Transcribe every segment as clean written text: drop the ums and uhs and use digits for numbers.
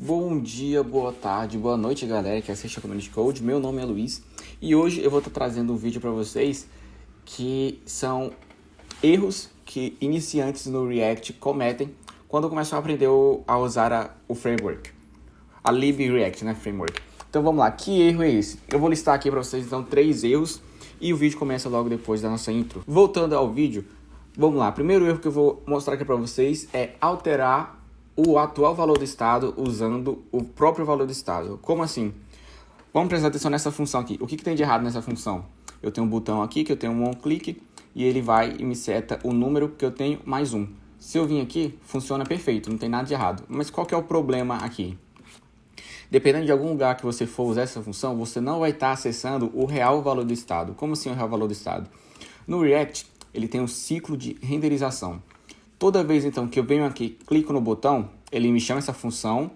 Bom dia, boa tarde, boa noite, galera que assiste a Community Code. Meu nome é Luiz e hoje eu vou estar trazendo um vídeo para vocês que são erros que iniciantes no React cometem quando começam a aprender a usar o framework, a libReact, né, framework. Então vamos lá, que erro é esse? Eu vou listar aqui para vocês então 3 erros e o vídeo começa logo depois da nossa intro. Voltando ao vídeo, vamos lá. Primeiro erro que eu vou mostrar aqui para vocês é alterar o atual valor do estado usando o próprio valor do estado. Como assim? Vamos prestar atenção nessa função aqui. O que tem de errado nessa função? Eu tenho um botão aqui que eu tenho um onClick e ele vai e me seta o número que eu tenho mais 1. Se eu vim aqui, funciona perfeito, não tem nada de errado. Mas qual que é o problema aqui? Dependendo de algum lugar que você for usar essa função, você não vai estar acessando o real valor do estado. Como assim o real valor do estado? No React, ele tem um ciclo de renderização. Toda vez então que eu venho aqui, clico no botão, ele me chama essa função,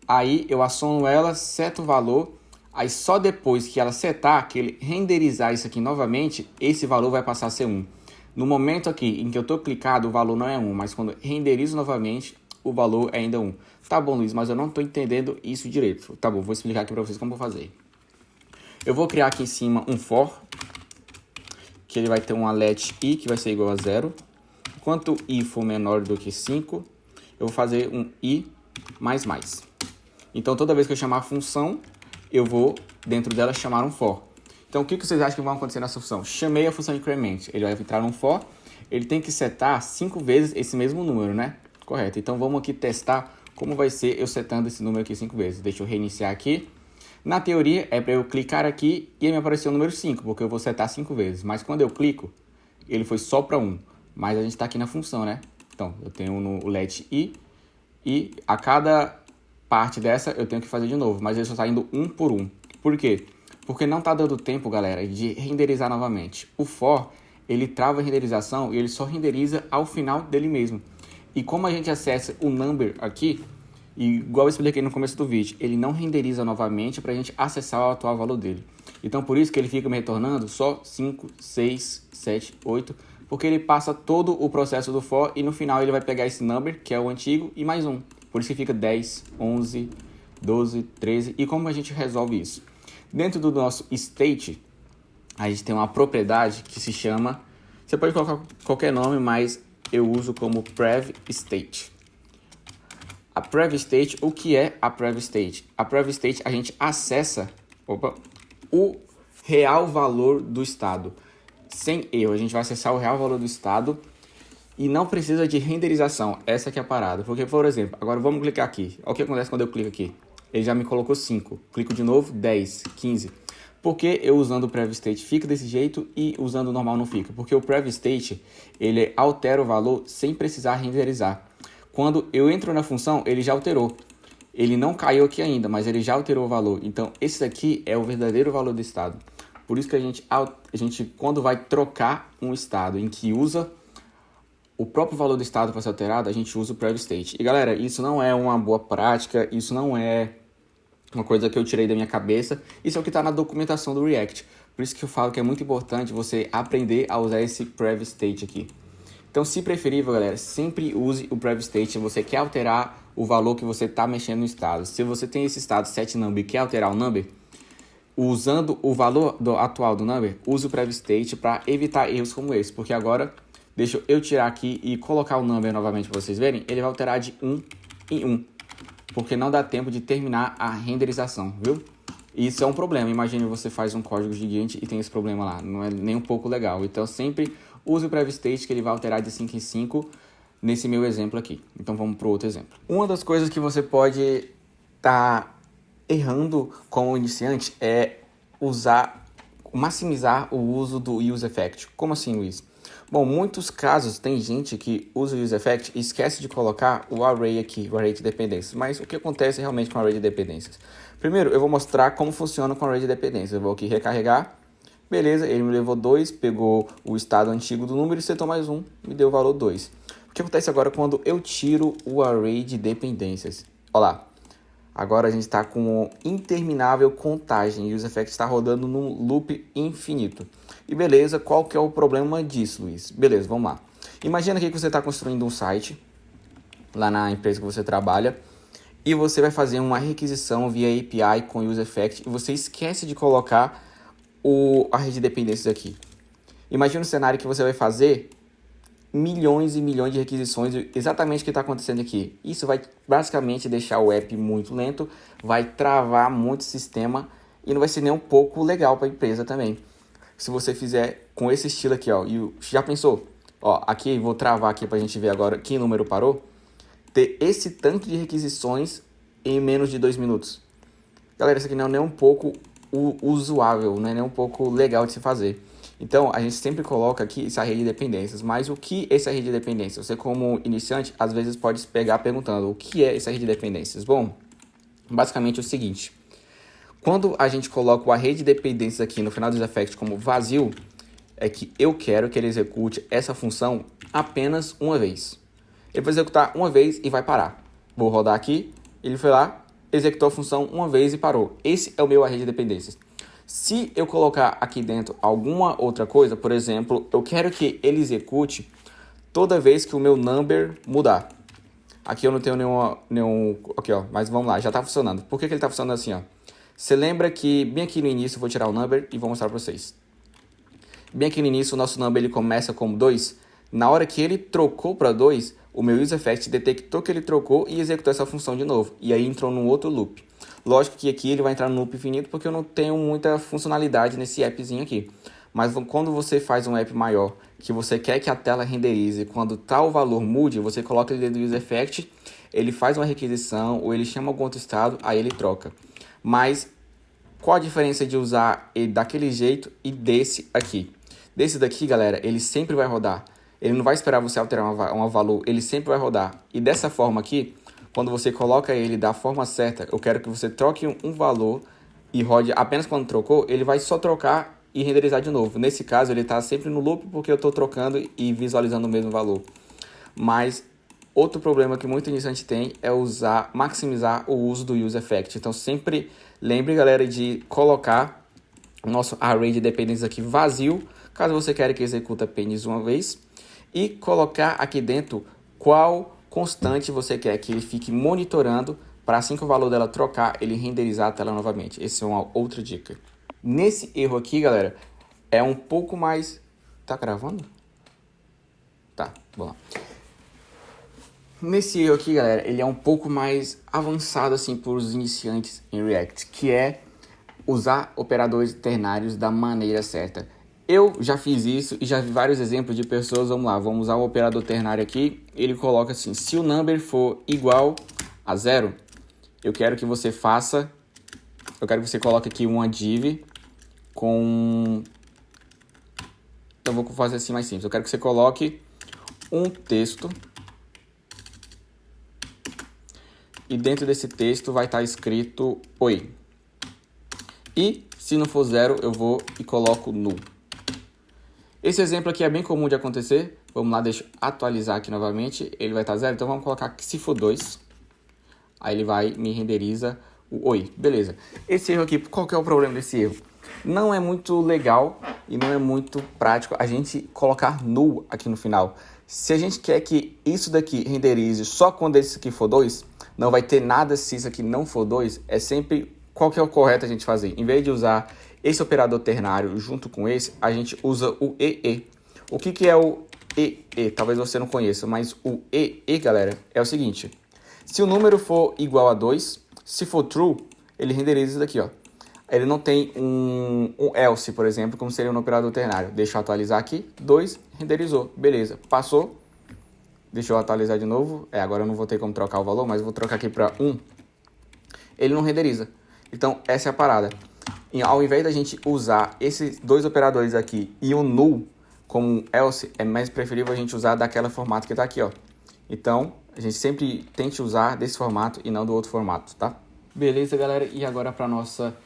aí eu aciono ela, seto o valor, aí só depois que ela setar, que ele renderizar isso aqui novamente, esse valor vai passar a ser 1. No momento aqui em que eu estou clicado, o valor não é 1, mas quando renderizo novamente, o valor é ainda 1. Tá bom, Luiz, mas eu não estou entendendo isso direito. Tá bom, vou explicar aqui para vocês como vou fazer. Eu vou criar aqui em cima um for, que ele vai ter um let i, que vai ser igual a 0. Enquanto i for menor do que 5, eu vou fazer um i mais mais. Então, toda vez que eu chamar a função, eu vou, dentro dela, chamar um for. Então, o que vocês acham que vai acontecer nessa função? Chamei a função increment, ele vai entrar num for, ele tem que setar 5 vezes esse mesmo número, né? Correto. Então, vamos aqui testar como vai ser eu setando esse número aqui 5 vezes. Deixa eu reiniciar aqui. Na teoria, é para eu clicar aqui e me aparecer o número 5, porque eu vou setar 5 vezes. Mas quando eu clico, ele foi só para 1. Mas a gente está aqui na função, né? Então, eu tenho no let i e a cada parte dessa eu tenho que fazer de novo. Mas ele só está indo 1 por 1. Por quê? Porque não está dando tempo, galera, de renderizar novamente. O for, ele trava a renderização e ele só renderiza ao final dele mesmo. E como a gente acessa o number aqui, igual eu expliquei no começo do vídeo, ele não renderiza novamente para a gente acessar o atual valor dele. Então, por isso que ele fica me retornando só 5, 6, 7, 8... porque ele passa todo o processo do for e no final ele vai pegar esse number, que é o antigo, e mais 1. Por isso que fica 10, 11, 12, 13. E como a gente resolve isso? Dentro do nosso state, a gente tem uma propriedade que se chama... Você pode colocar qualquer nome, mas eu uso como prev state. A prev state, o que é a prev state? A prev state, a gente acessa o real valor do estado. Sem erro, a gente vai acessar o real valor do estado e não precisa de renderização. Essa que é a parada. Porque, por exemplo, agora vamos clicar aqui. Olha o que acontece quando eu clico aqui. Ele já me colocou 5. Clico de novo, 10, 15. Porque eu usando o prev state fica desse jeito e usando o normal não fica? Porque o prev state, ele altera o valor sem precisar renderizar. Quando eu entro na função, ele já alterou. Ele não caiu aqui ainda, mas ele já alterou o valor. Então, esse daqui é o verdadeiro valor do estado. Por isso que a gente, quando vai trocar um estado em que usa o próprio valor do estado para ser alterado, a gente usa o prev state. E galera, isso não é uma boa prática, isso não é uma coisa que eu tirei da minha cabeça, isso é o que está na documentação do React. Por isso que eu falo que é muito importante você aprender a usar esse prev state aqui. Então, se preferível, galera, sempre use o prev state se você quer alterar o valor que você está mexendo no estado. Se você tem esse estado setNumber e quer alterar o number, usando o valor atual do number, use o prev state para evitar erros como esse. Porque agora, deixa eu tirar aqui e colocar o number novamente para vocês verem. Ele vai alterar de 1 em 1. Porque não dá tempo de terminar a renderização, viu? Isso é um problema. Imagine você faz um código gigante e tem esse problema lá. Não é nem um pouco legal. Então, sempre use o prev state que ele vai alterar de 5 em 5 nesse meu exemplo aqui. Então, vamos para o outro exemplo. Uma das coisas que você pode estar errando como iniciante é maximizar o uso do useEffect. Como assim, Luiz? Bom, muitos casos tem gente que usa o useEffect e esquece de colocar o array aqui, o array de dependências. Mas o que acontece realmente com o array de dependências? Primeiro, eu vou mostrar como funciona com o array de dependências. Eu vou aqui recarregar. Beleza, ele me levou 2, pegou o estado antigo do número e setou mais 1, me deu o valor 2. O que acontece agora quando eu tiro o array de dependências? Olha lá. Agora a gente está com interminável contagem e o useEffect está rodando num loop infinito. E beleza, qual que é o problema disso, Luiz? Beleza, vamos lá. Imagina aqui que você está construindo um site lá na empresa que você trabalha e você vai fazer uma requisição via API com UseEffect e você esquece de colocar a rede de dependências aqui. Imagina um cenário que você vai fazer milhões e milhões de requisições, exatamente o que está acontecendo aqui. Isso vai basicamente deixar o app muito lento, vai travar muito o sistema e não vai ser nem um pouco legal para a empresa também. Se você fizer com esse estilo aqui, ó, e já pensou? Ó, aqui vou travar aqui para a gente ver agora que número parou. Ter esse tanto de requisições em menos de 2 minutos. Galera, isso aqui não é nem um pouco usuável, não é nem um pouco legal de se fazer. Então, a gente sempre coloca aqui essa rede de dependências. Mas o que é essa rede de dependências? Você, como iniciante, às vezes pode se pegar perguntando o que é essa rede de dependências? Bom, basicamente é o seguinte. Quando a gente coloca a rede de dependências aqui no final do UseEffect como vazio, é que eu quero que ele execute essa função apenas uma vez. Ele vai executar uma vez e vai parar. Vou rodar aqui, ele foi lá, executou a função uma vez e parou. Esse é o meu array de dependências. Se eu colocar aqui dentro alguma outra coisa, por exemplo, eu quero que ele execute toda vez que o meu number mudar. Aqui eu não tenho nenhum... Aqui, ó, mas vamos lá, já está funcionando. Por que ele está funcionando assim, ó? Você lembra que bem aqui no início eu vou tirar o number e vou mostrar para vocês. Bem aqui no início o nosso number ele começa como 2. Na hora que ele trocou para 2, o meu UseEffect detectou que ele trocou e executou essa função de novo. E aí entrou num outro loop. Lógico que aqui ele vai entrar no loop infinito porque eu não tenho muita funcionalidade nesse appzinho aqui. Mas quando você faz um app maior, que você quer que a tela renderize, quando tal valor mude, você coloca ele dentro do UseEffect, ele faz uma requisição ou ele chama algum outro estado, aí ele troca. Mas qual a diferença de usar ele daquele jeito e desse aqui? Desse daqui, galera, ele sempre vai rodar. Ele não vai esperar você alterar um valor, ele sempre vai rodar. E dessa forma aqui, quando você coloca ele da forma certa, eu quero que você troque um valor e rode apenas quando trocou, ele vai só trocar e renderizar de novo. Nesse caso, ele está sempre no loop porque eu estou trocando e visualizando o mesmo valor. Mas outro problema que muito iniciante tem é maximizar o uso do UseEffect. Então sempre lembre, galera, de colocar o nosso array de dependências aqui vazio, caso você queira que execute apenas uma vez, e colocar aqui dentro qual constante você quer que ele fique monitorando para assim que o valor dela trocar, ele renderizar a tela novamente. Essa é uma outra dica. Nesse erro aqui, galera, é um pouco mais... Tá gravando? Tá, vamos lá. Nesse erro aqui, galera, ele é um pouco mais avançado assim para os iniciantes em React, que é usar operadores ternários da maneira certa. Eu já fiz isso e já vi vários exemplos de pessoas. Vamos lá, vamos usar o operador ternário aqui. Ele coloca assim, se o number for igual a 0, eu quero que você coloque aqui uma div com... Então vou fazer assim mais simples. Eu quero que você coloque um texto e dentro desse texto vai estar escrito oi. E se não for 0, eu vou e coloco null. Esse exemplo aqui é bem comum de acontecer. Vamos lá, deixa eu atualizar aqui novamente. Ele vai estar 0, então vamos colocar que se for 2. Aí ele vai me renderiza o oi. Beleza. Esse erro aqui, qual que é o problema desse erro? Não é muito legal e não é muito prático a gente colocar null aqui no final. Se a gente quer que isso daqui renderize só quando esse aqui for 2, não vai ter nada se isso aqui não for 2. É sempre qual que é o correto a gente fazer. Em vez de usar esse operador ternário junto com esse, a gente usa o EE. O que é o EE? Talvez você não conheça, mas o EE, galera, é o seguinte. Se o número for igual a 2, se for true, ele renderiza isso daqui, ó. Ele não tem um else, por exemplo, como seria no operador ternário. Deixa eu atualizar aqui. 2, renderizou. Beleza. Passou. Deixa eu atualizar de novo. Agora eu não vou ter como trocar o valor, mas eu vou trocar aqui para 1. Ele não renderiza. Então, essa é a parada. E ao invés da gente usar esses dois operadores aqui e o null como else, é mais preferível a gente usar daquele formato que está aqui, ó. Então, a gente sempre tente usar desse formato e não do outro formato, tá? Beleza, galera? E agora para nossa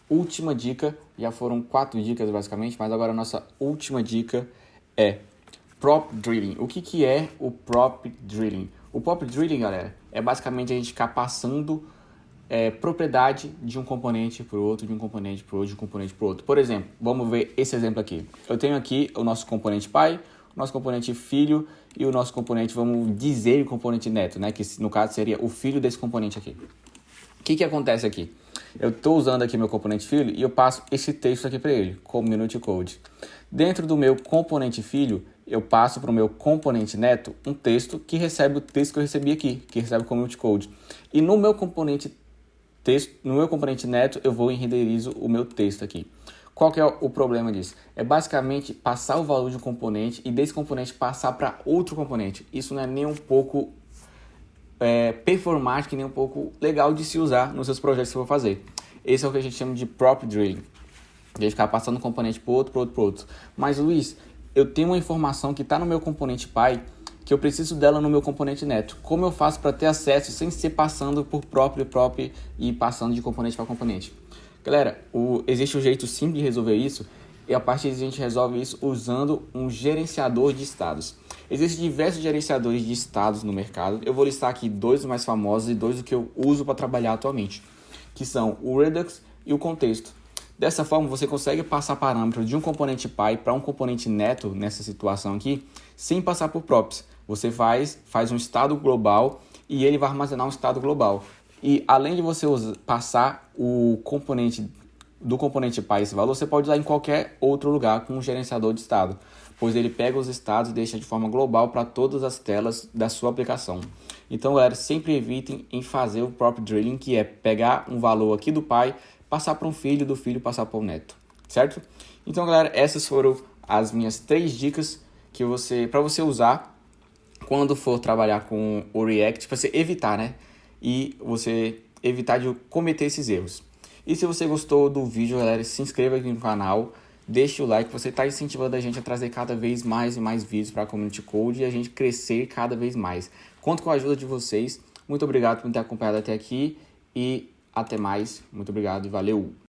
última dica. Já foram 4 dicas, basicamente, mas agora a nossa última dica é prop drilling. O que é o prop drilling? O prop drilling, galera, é basicamente a gente ficar passando propriedade de um componente para o outro, de um componente para o outro, de um componente para o outro. Por exemplo, vamos ver esse exemplo aqui. Eu tenho aqui o nosso componente pai, nosso componente filho e o nosso componente, vamos dizer, o componente neto, né? Que no caso seria o filho desse componente aqui. O que acontece aqui? Eu estou usando aqui meu componente filho e eu passo esse texto aqui para ele, como Unity Code. Dentro do meu componente filho, eu passo para o meu componente neto um texto que recebe o texto que eu recebi aqui, que recebe como Unity Code. E no meu componente texto, no meu componente neto, eu vou e renderizo o meu texto aqui. Qual que é o problema disso? É basicamente passar o valor de um componente e desse componente passar para outro componente. Isso não é nem um pouco performático e nem um pouco legal de se usar nos seus projetos que você for fazer. Esse é o que a gente chama de prop drilling. De ficar passando um componente para outro. Mas, Luiz, eu tenho uma informação que está no meu componente pai que eu preciso dela no meu componente neto. Como eu faço para ter acesso sem ser passando por prop e passando de componente para componente? Galera, existe um jeito simples de resolver isso e a partir disso a gente resolve isso usando um gerenciador de estados. Existem diversos gerenciadores de estados no mercado. Eu vou listar aqui 2 mais famosos e 2 que eu uso para trabalhar atualmente, que são o Redux e o contexto. Dessa forma, você consegue passar parâmetros de um componente pai para um componente neto nessa situação aqui, sem passar por props. Você faz um estado global e ele vai armazenar um estado global. E além de você passar o componente do componente pai esse valor, você pode usar em qualquer outro lugar com um gerenciador de estado, pois ele pega os estados e deixa de forma global para todas as telas da sua aplicação. Então, galera, sempre evitem em fazer o prop drilling, que é pegar um valor aqui do pai, passar para um filho, do filho passar para o neto, certo? Então, galera, essas foram as minhas 3 dicas que para você usar quando for trabalhar com o React, para você evitar, né? E você evitar de cometer esses erros. E se você gostou do vídeo, galera, se inscreva aqui no canal, deixe o like, você está incentivando a gente a trazer cada vez mais e mais vídeos para a Community Code e a gente crescer cada vez mais. Conto com a ajuda de vocês. Muito obrigado por ter acompanhado até aqui e até mais. Muito obrigado e valeu!